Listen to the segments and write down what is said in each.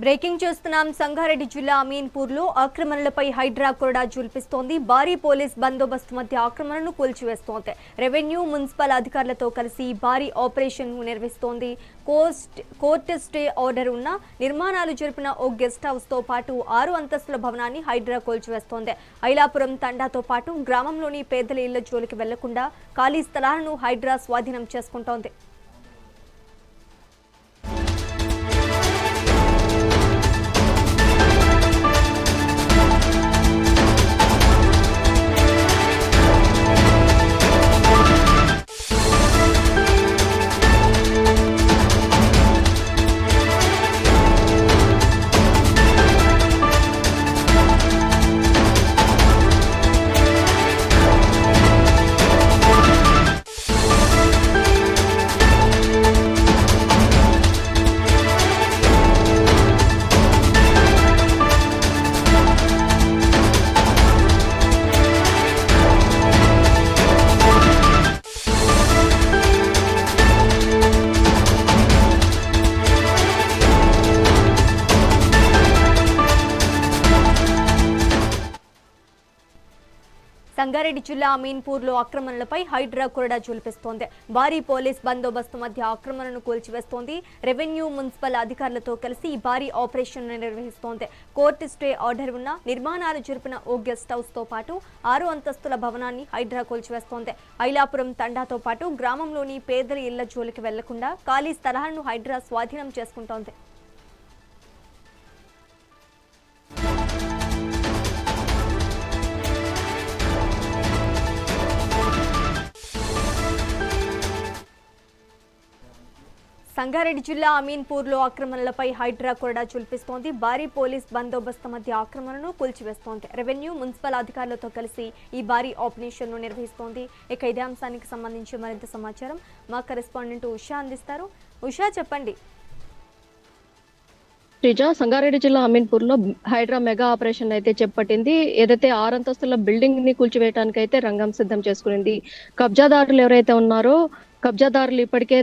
Breaking చూస్తున్నాం. సంగారెడ్డి జిల్లా అమీన్పూర్లో ఆక్రమణలపై హైడ్రా కొరడా జుల్పిస్తోంది. భారీ పోలీస్ బందోబస్తు మధ్య ఆక్రమణను కూల్చివేస్తోంది. రెవెన్యూ, మున్సిపల్ అధికారులతో కలిసి భారీ ఆపరేషన్ నిర్వహిస్తోంది. కోర్టు స్టే ఆర్డర్ ఉన్న నిర్మాణాలు జరిపిన ఓ గెస్ట్ హౌస్ తో పాటు 6 అంతస్తుల భవనాన్ని హైడ్రా కూల్చివేస్తోంది. ఐలాపురం తండాతో పాటు గ్రామంలోని పేదల ఇళ్ల జోలికి వెళ్లకుండా ఖాళీ స్థలాలను హైడ్రా స్వాధీనం చేసుకుంటోంది. సంగారెడ్డి జిల్లా అమీన్పూర్లో ఆక్రమణలపై హైడ్రా కొరడా జుల్పిస్తోంది. భారీ పోలీస్ బందోబస్తు మధ్య ఆక్రమణను కూల్చివేస్తోంది. రెవెన్యూ, మున్సిపల్ అధికారులతో కలిసి భారీ ఆపరేషన్ నిర్వహిస్తోంది. కోర్టు స్టే ఆర్డర్ ఉన్న నిర్మాణాలు జరిపిన ఓ గెస్ట్ హౌస్ తో పాటు 6 అంతస్తుల భవనాన్ని హైడ్రా కూల్చివేస్తోంది. ఐలాపురం తండాతో పాటు గ్రామంలోని పేదల ఇళ్ల జోలికి వెళ్లకుండా ఖాళీ స్థలాలను హైడ్రా స్వాధీనం చేసుకుంటోంది. సంగారెడ్డి జిల్లా అమీన్పూర్లో ఆక్రమణలపై హైడ్రా కొరడా జుల్పిస్తోంది. భారీ పోలీస్ బందోబస్తు మధ్య ఆక్రమణను కూల్చివేస్తోంది. రెవెన్యూ, మున్సిపల్ అధికారులతో కలిసి ఈ భారీ ఆపరేషన్ ను నిర్వహిస్తోంది. ఇక ఇదే అంశానికి సంబంధించి మరింత సమాచారం మా కరెస్పాండెంట్ ఉషా అందిస్తారు. ఉషా, చెప్పండి. సంగారెడ్డి జిల్లా అమీన్పూర్ లో హైడ్రా మెగా ఆపరేషన్ అయితే చేపట్టింది. ఏదైతే 6 అంతస్తుల బిల్డింగ్ ని కూల్చివేయడానికి అయితే రంగం సిద్ధం చేసుకునింది. కబ్జాదారులు ఎవరైతే ఉన్నారో కబ్జాదారులు ఇప్పటికే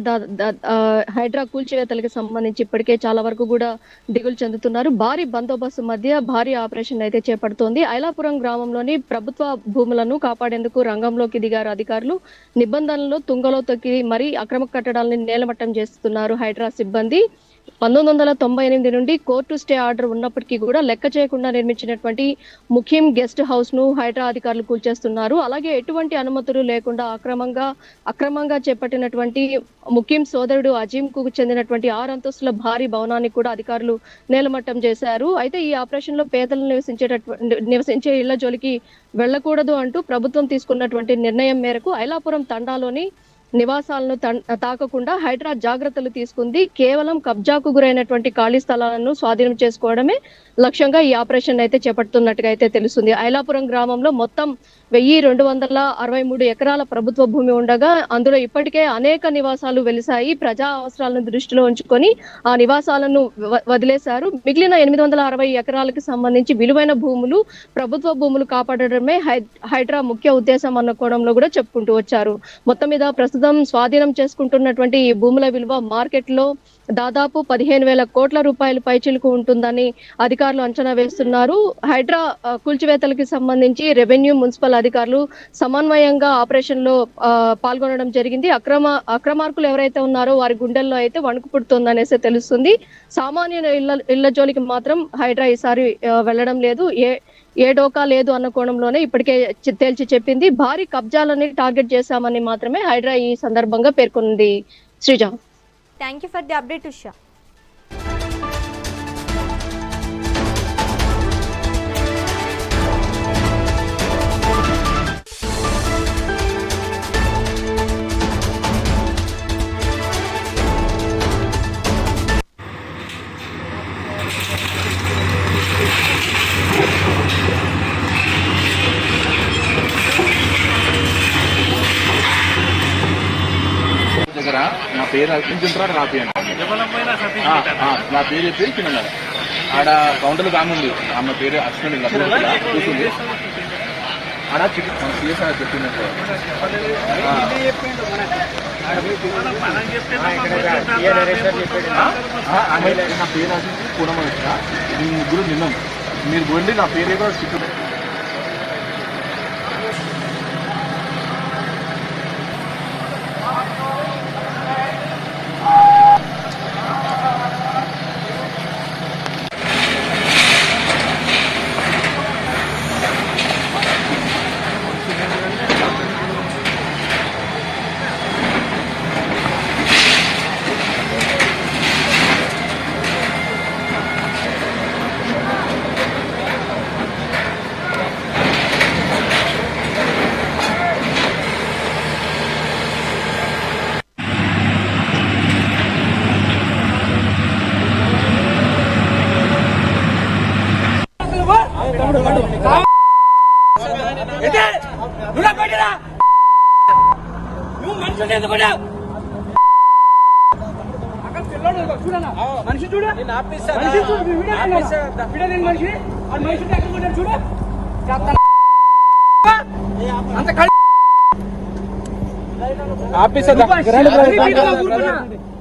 హైడ్రా కూల్చివేతలకు సంబంధించి ఇప్పటికే చాలా వరకు కూడా దిగులు చెందుతున్నారు. భారీ బందోబస్తు మధ్య భారీ ఆపరేషన్ అయితే చేపడుతోంది. ఐలాపురం గ్రామంలోని ప్రభుత్వ భూములను కాపాడేందుకు రంగంలోకి దిగారు అధికారులు. నిబంధనలు తుంగలో తొక్కి మరీ అక్రమ కట్టడాలను నేలమట్టం చేస్తున్నారు హైడ్రా సిబ్బంది. 1998 నుండి కోర్టు స్టే ఆర్డర్ ఉన్నప్పటికీ కూడా లెక్క చేయకుండా నిర్మించినటువంటి ముఖ్యం గెస్ట్ హౌస్ ను హైడ్రా అధికారులు కూల్చేస్తున్నారు. అలాగే ఎటువంటి అనుమతులు లేకుండా అక్రమంగా చేపట్టినటువంటి ముఖ్యం సోదరుడు అజీం కు చెందినటువంటి 6 అంతస్తుల భారీ భవనాన్ని కూడా అధికారులు నేలమట్టం చేశారు. అయితే ఈ ఆపరేషన్ లో పేదలు నివసించే ఇళ్ల జోలికి వెళ్లకూడదు అంటూ ప్రభుత్వం తీసుకున్నటువంటి నిర్ణయం మేరకు ఐలాపురం తండాలోని నివాసాలను తాకకుండా హైడ్రా జాగ్రత్తలు తీసుకుంది. కేవలం కబ్జాకు గురైనటువంటి ఖాళీ స్థలాలను స్వాధీనం చేసుకోవడమే లక్ష్యంగా ఈ ఆపరేషన్ అయితే చేపడుతున్నట్టుగా అయితే తెలుస్తుంది. ఐలాపురం గ్రామంలో మొత్తం 1263 ఎకరాల ప్రభుత్వ భూమి ఉండగా అందులో ఇప్పటికే అనేక నివాసాలు వెలిసాయి. ప్రజా అవసరాలను దృష్టిలో ఉంచుకొని ఆ నివాసాలను వదిలేశారు. మిగిలిన 860 ఎకరాలకు సంబంధించి విలువైన భూములు, ప్రభుత్వ భూములు కాపాడడమే హైడ్రా ముఖ్య ఉద్దేశం అన్న కోణంలో కూడా చెప్పుకుంటూ వచ్చారు. మొత్తం మీద ప్రస్తుతం స్వాధీనం చేసుకుంటున్నటువంటి ఈ భూముల విలువ మార్కెట్ లో దాదాపు 15,000 కోట్ల రూపాయలు పైచిలుకు ఉంటుందని అధికారులు అంచనా వేస్తున్నారు. హైడ్రా కూల్చివేతలకు సంబంధించి రెవెన్యూ, మున్సిపల్ అధికారులు సమన్వయంగా ఆపరేషన్ లో పాల్గొనడం జరిగింది. అక్రమార్కులు ఎవరైతే ఉన్నారో వారి గుండెల్లో అయితే వణుకు పుడుతుందనేసి తెలుస్తుంది. సామాన్య ఇళ్ల జోలికి మాత్రం హైడ్రా ఈసారి వెళ్లడం లేదు. ఏ డోకా లేదు అన్న కోణంలోనే ఇప్పటికే తేల్చి చెప్పింది. భారీ కబ్జాలని టార్గెట్ చేశామని మాత్రమే హైడ్రా ఈ సందర్భంగా పేర్కొంది. Sreeja, thank you for the update Usha. నా పేరు అర్పించుంటారు నా పేరు నా పేరు చెప్పి కింద ఆడ కౌంటర్లో ఆమె ఉంది. ఆమె పేరు అశ్విని కూర్చుంది. ఆడ మన సీఎస్ చెప్పిందంటే నా పేరు అది పూర్ణమ వచ్చిన నేను ముగ్గురు నిన్నాం మీరు పోండి నా పేరు ఏదో చుట్టూ నువ్వు మనిషి ఎందుకున్నావు అక్కడ పిల్లడు చూడనా మనిషి చూడు మనిషి చూడు వీడియో నేను మనిషి ఆ మనిషి ఎక్కడ కొట్టాడు చూడు అంత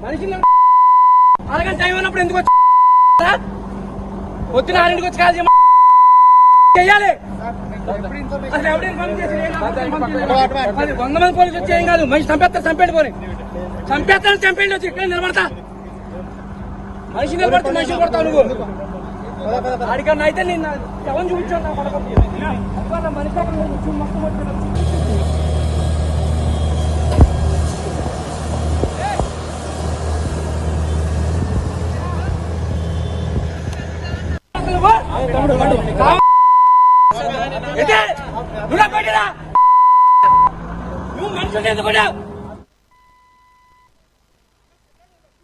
మనిషి అలాగని టైం ఉన్నప్పుడు ఎందుకు వచ్చి పొద్దున 6 వచ్చి కాదు చెయ్యాలి అసలు ఎవడైనా పని చేసి 100 మంది పోలీసు వచ్చి ఏం కాదు మనిషి చంపేండి పోనీ చంపేండి వచ్చి ఇక్కడ నిలబడతా మనిషి నిలబడితే మనిషిని కొడతావు నువ్వు అడిగన్నా అయితే నేను ఎవరిని చూపించాను మనిషి నువ్వు మనుషులు ఎందుకున్నావు